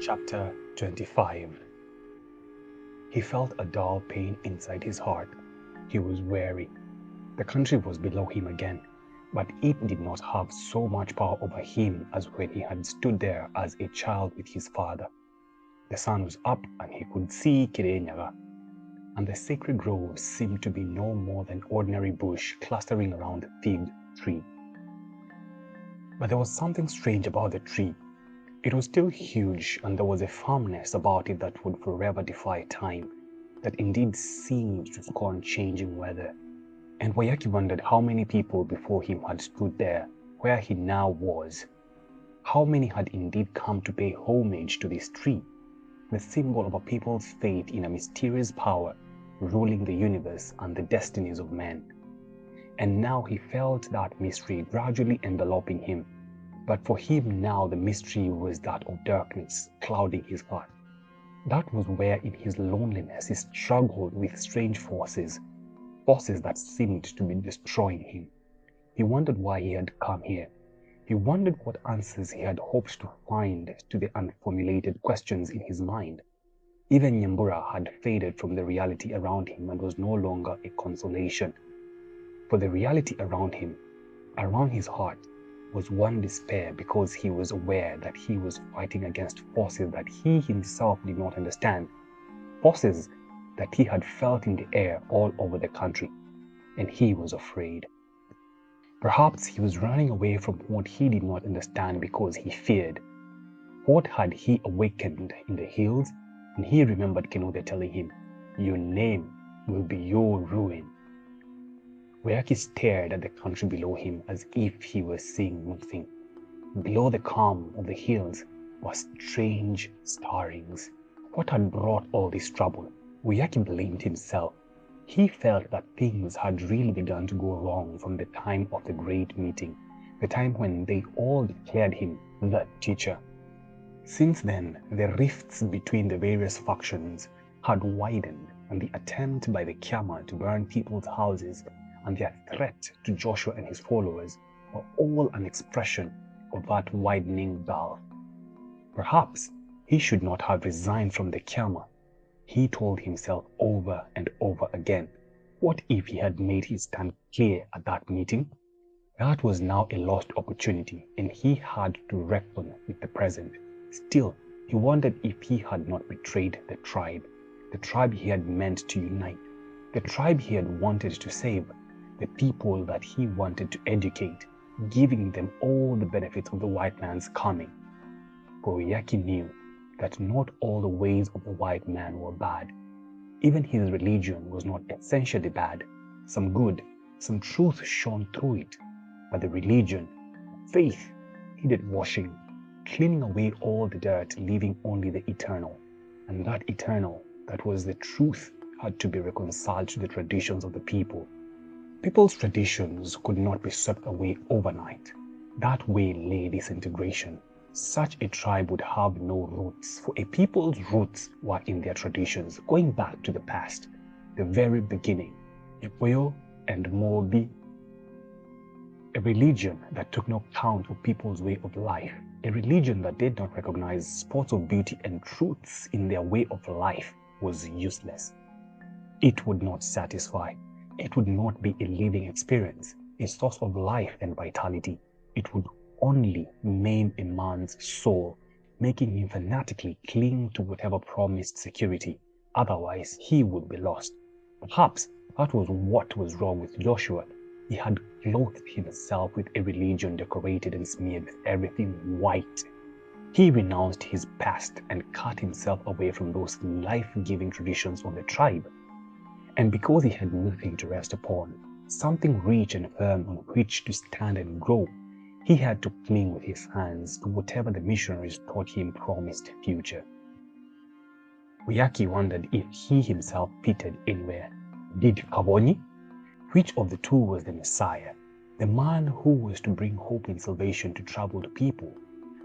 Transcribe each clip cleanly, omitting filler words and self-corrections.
Chapter 25. He felt a dull pain inside his heart. He was weary. The country was below him again, but it did not have so much power over him as when he had stood there as a child with his father. The sun was up and he could see Kirenyaga, and the sacred grove seemed to be no more than ordinary bush clustering around the fig tree. But there was something strange about the tree. It was still huge, and there was a firmness about it that would forever defy time, that indeed seemed to scorn changing weather. And Waiyaki wondered how many people before him had stood there, where he now was. How many had indeed come to pay homage to this tree, the symbol of a people's faith in a mysterious power ruling the universe and the destinies of men. And now he felt that mystery gradually enveloping him. But for him now the mystery was that of darkness clouding his heart. That was where in his loneliness he struggled with strange forces that seemed to be destroying him. He wondered why he had come here. He wondered what answers he had hoped to find to the unformulated questions in his mind. Even Nyambura had faded from the reality around him and was no longer a consolation. For the reality around him, around his heart, was one despair, because he was aware that he was fighting against forces that he himself did not understand, forces that he had felt in the air all over the country, and he was afraid. Perhaps he was running away from what he did not understand because he feared. What had he awakened in the hills? And he remembered Kenode telling him, "Your name will be your ruin." Waiyaki stared at the country below him as if he were seeing nothing. Below the calm of the hills were strange stirrings. What had brought all this trouble? Waiyaki blamed himself. He felt that things had really begun to go wrong from the time of the great meeting, the time when they all declared him the teacher. Since then, the rifts between the various factions had widened, and the attempt by the Kyama to burn people's houses and their threat to Joshua and his followers were all an expression of that widening gulf. Perhaps he should not have resigned from the Kyama. He told himself over and over again, what if he had made his stand clear at that meeting? That was now a lost opportunity, and he had to reckon with the present. Still, he wondered if he had not betrayed the tribe he had meant to unite, the tribe he had wanted to save, the people that he wanted to educate, giving them all the benefits of the white man's coming. For Waiyaki knew that not all the ways of the white man were bad. Even his religion was not essentially bad. Some good, some truth shone through it. But the religion, faith, needed washing, cleaning away all the dirt, leaving only the eternal. And that eternal, that was the truth, had to be reconciled to the traditions of the people. People's traditions could not be swept away overnight. That way lay disintegration. Such a tribe would have no roots, for a people's roots were in their traditions, going back to the past, the very beginning. Ipoyo and Mobi. A religion that took no count of people's way of life, a religion that did not recognize spots of beauty and truths in their way of life, was useless. It would not satisfy. It would not be a living experience, a source of life and vitality. It would only maim a man's soul, making him fanatically cling to whatever promised security. Otherwise, he would be lost. Perhaps that was what was wrong with Joshua. He had clothed himself with a religion decorated and smeared with everything white. He renounced his past and cut himself away from those life-giving traditions of the tribe. And because he had nothing to rest upon, something rich and firm on which to stand and grow, he had to cling with his hands to whatever the missionaries taught him promised future. Waiyaki wondered if he himself fitted anywhere. Did Kabonyi? Which of the two was the Messiah, the man who was to bring hope and salvation to troubled people?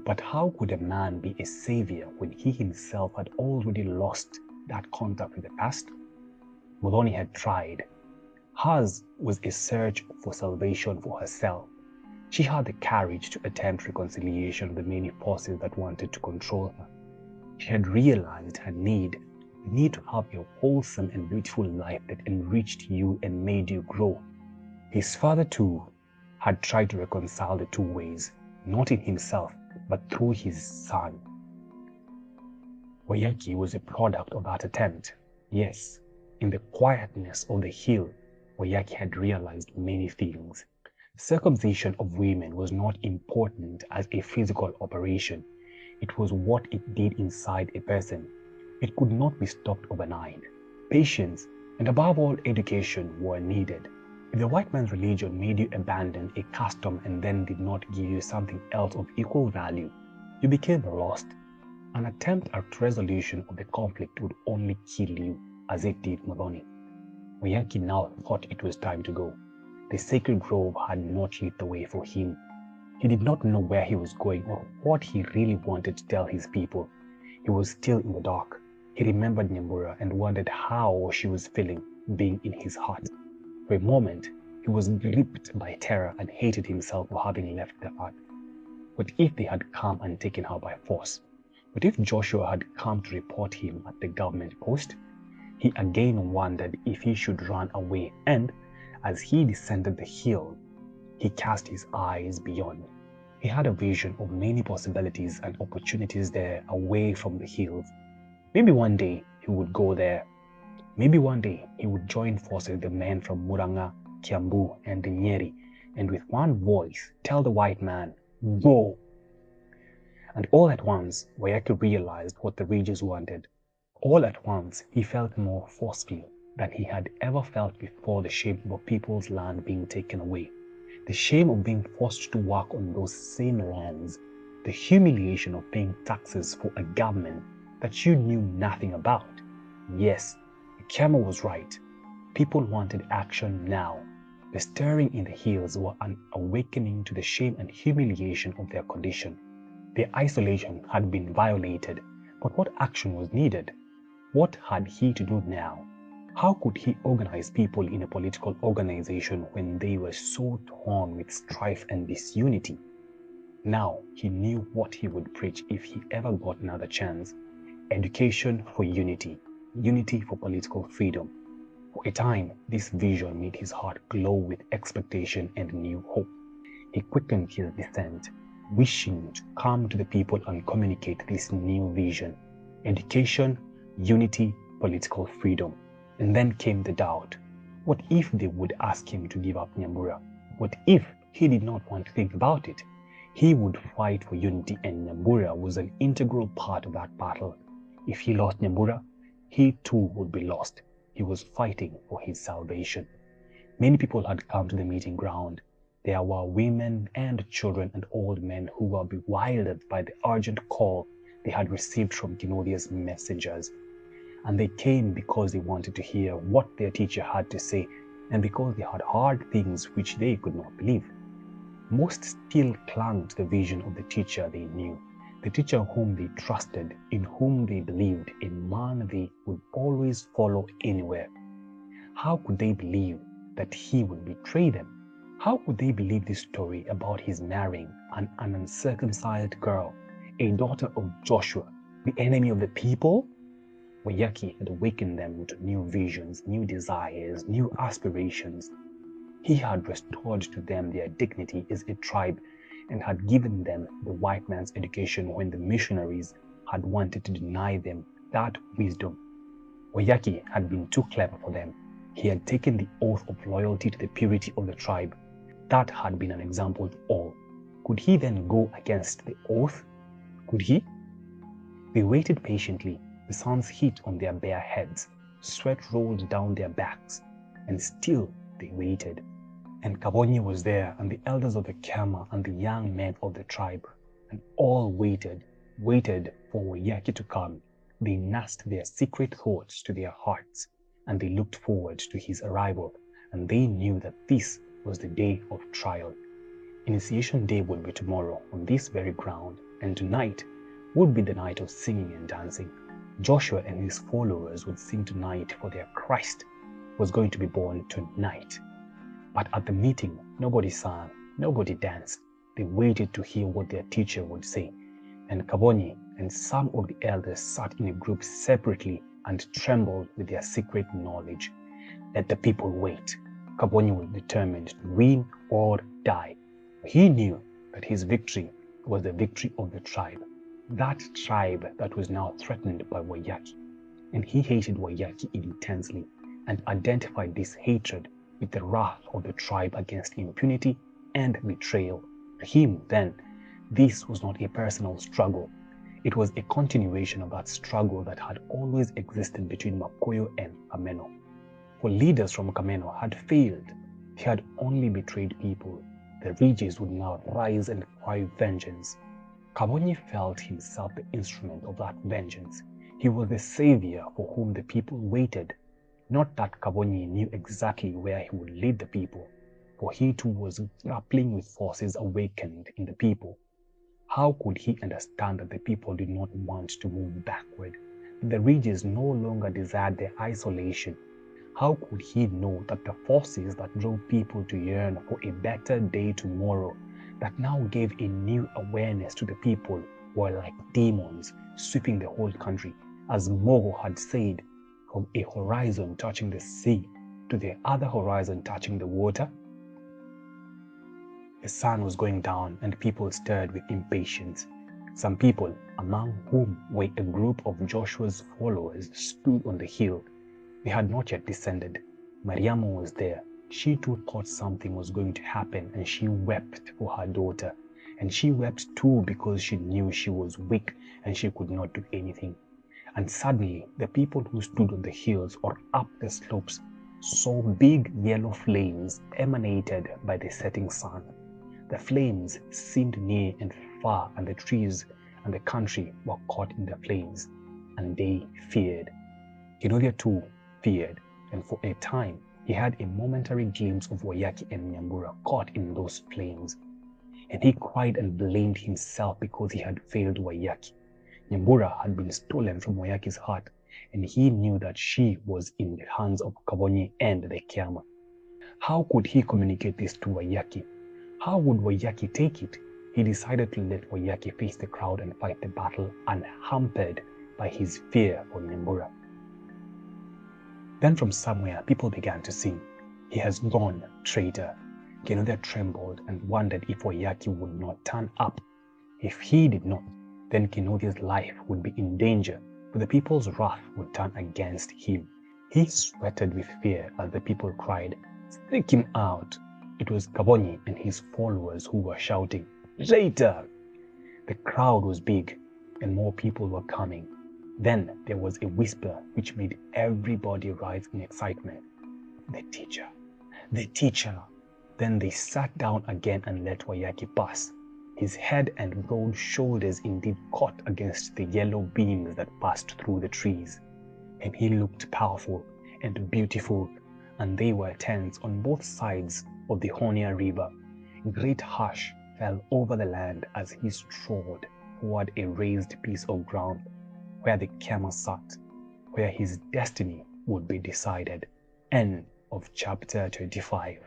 But how could a man be a savior when he himself had already lost that contact with the past? Modoni had tried. Hers was a search for salvation for herself. She had the courage to attempt reconciliation with the many forces that wanted to control her. She had realized her need, the need to have a wholesome and beautiful life that enriched you and made you grow. His father too had tried to reconcile the two ways, not in himself, but through his son. Waiyaki was a product of that attempt. Yes, in the quietness of the hill, Waiyaki had realized many things. Circumcision of women was not important as a physical operation. It was what it did inside a person. It could not be stopped overnight. Patience, and above all education, were needed. If the white man's religion made you abandon a custom and then did not give you something else of equal value, you became lost. An attempt at resolution of the conflict would only kill you, as it did Kabonyi. Waiyaki now thought it was time to go. The sacred grove had not lit the way for him. He did not know where he was going or what he really wanted to tell his people. He was still in the dark. He remembered Nyambura and wondered how she was feeling, being in his heart. For a moment, he was gripped by terror and hated himself for having left the earth. What if they had come and taken her by force? What if Joshua had come to report him at the government post? He again wondered if he should run away, and as he descended the hill, he cast his eyes beyond. He had a vision of many possibilities and opportunities there away from the hills. Maybe one day he would go there. Maybe one day he would join forces with the men from Muranga, Kiambu, and Nyeri, and with one voice tell the white man, "Go!" And all at once, Waiyaki realized what the Regis wanted. All at once, he felt more forcefully than he had ever felt before the shame of a people's land being taken away. The shame of being forced to work on those same lands. The humiliation of paying taxes for a government that you knew nothing about. Yes, Kema was right. People wanted action now. The stirring in the hills were an awakening to the shame and humiliation of their condition. Their isolation had been violated, but what action was needed? What had he to do now? How could he organize people in a political organization when they were so torn with strife and disunity? Now he knew what he would preach if he ever got another chance. Education for unity. Unity for political freedom. For a time, this vision made his heart glow with expectation and new hope. He quickened his descent, wishing to come to the people and communicate this new vision. Education, unity, political freedom. And then came the doubt. What if they would ask him to give up Nyambura? What if he did not want to think about it? He would fight for unity, and Nyambura was an integral part of that battle. If he lost Nyambura, he too would be lost. He was fighting for his salvation. Many people had come to the meeting ground. There were women and children and old men who were bewildered by the urgent call they had received from Kinodia's messengers. And they came because they wanted to hear what their teacher had to say, and because they had heard things which they could not believe. Most still clung to the vision of the teacher they knew, the teacher whom they trusted, in whom they believed, a man they would always follow anywhere. How could they believe that he would betray them? How could they believe this story about his marrying an uncircumcised girl, a daughter of Joshua, the enemy of the people? Waiyaki had awakened them to new visions, new desires, new aspirations. He had restored to them their dignity as a tribe and had given them the white man's education when the missionaries had wanted to deny them that wisdom. Waiyaki had been too clever for them. He had taken the oath of loyalty to the purity of the tribe. That had been an example to all. Could he then go against the oath? Could he? They waited patiently. The sun's heat on their bare heads, sweat rolled down their backs, and still they waited. And Kabonyi was there, and the elders of the Kema, and the young men of the tribe, and all waited for Waiyaki to come. They nursed their secret thoughts to their hearts, and they looked forward to his arrival, and they knew that this was the day of trial. Initiation day would be tomorrow on this very ground, and tonight would be the night of singing and dancing. Joshua and his followers would sing tonight, for their Christ was going to be born tonight. But at the meeting, nobody sang, nobody danced. They waited to hear what their teacher would say. And Kabonyi and some of the elders sat in a group separately and trembled with their secret knowledge. Let the people wait. Kabonyi was determined to win or die. He knew that his victory was the victory of the tribe, that tribe that was now threatened by Waiyaki. And he hated Waiyaki intensely and identified this hatred with the wrath of the tribe against impunity and betrayal. To him, then, this was not a personal struggle. It was a continuation of that struggle that had always existed between Makoyo and Kameno. For leaders from Kameno had failed. They had only betrayed people. The Regis would now rise and cry vengeance. Kabonyi felt himself the instrument of that vengeance. He was the savior for whom the people waited. Not that Kabonyi knew exactly where he would lead the people, for he too was grappling with forces awakened in the people. How could he understand that the people did not want to move backward? The Regis no longer desired their isolation. How could he know that the forces that drove people to yearn for a better day tomorrow, that now gave a new awareness to the people, were like demons sweeping the whole country, as Mogo had said, from a horizon touching the sea to the other horizon touching the water? The sun was going down and people stirred with impatience. Some people, among whom were a group of Joshua's followers, stood on the hill. They had not yet descended. Mariamo was there. She too thought something was going to happen, and she wept for her daughter. And she wept too because she knew she was weak and she could not do anything. And suddenly, the people who stood on the hills or up the slopes saw big yellow flames emanated by the setting sun. The flames seemed near and far, and the trees and the country were caught in the flames, and they feared. Kinovia too feared, and for a time he had a momentary glimpse of Waiyaki and Nyambura caught in those flames. And he cried and blamed himself because he had failed Waiyaki. Nyambura had been stolen from Waiyaki's heart, and he knew that she was in the hands of Kabonyi and the Kiama. How could he communicate this to Waiyaki? How would Waiyaki take it? He decided to let Waiyaki face the crowd and fight the battle, unhampered by his fear for Nyambura. Then from somewhere, people began to sing, "He has gone, traitor." Kenodia trembled and wondered if Waiyaki would not turn up. If he did not, then Kenodia's life would be in danger, for the people's wrath would turn against him. He sweated with fear as the people cried, "Stick him out." It was Kabonyi and his followers who were shouting, "Traitor!" The crowd was big, and more people were coming. Then there was a whisper which made everybody rise in excitement. "The teacher! The teacher!" Then they sat down again and let Waiyaki pass. His head and broad shoulders indeed caught against the yellow beams that passed through the trees. And he looked powerful and beautiful, and they were tents on both sides of the Honia River. Great hush fell over the land as he strode toward a raised piece of ground where the Kema sat, where his destiny would be decided. End of chapter 25.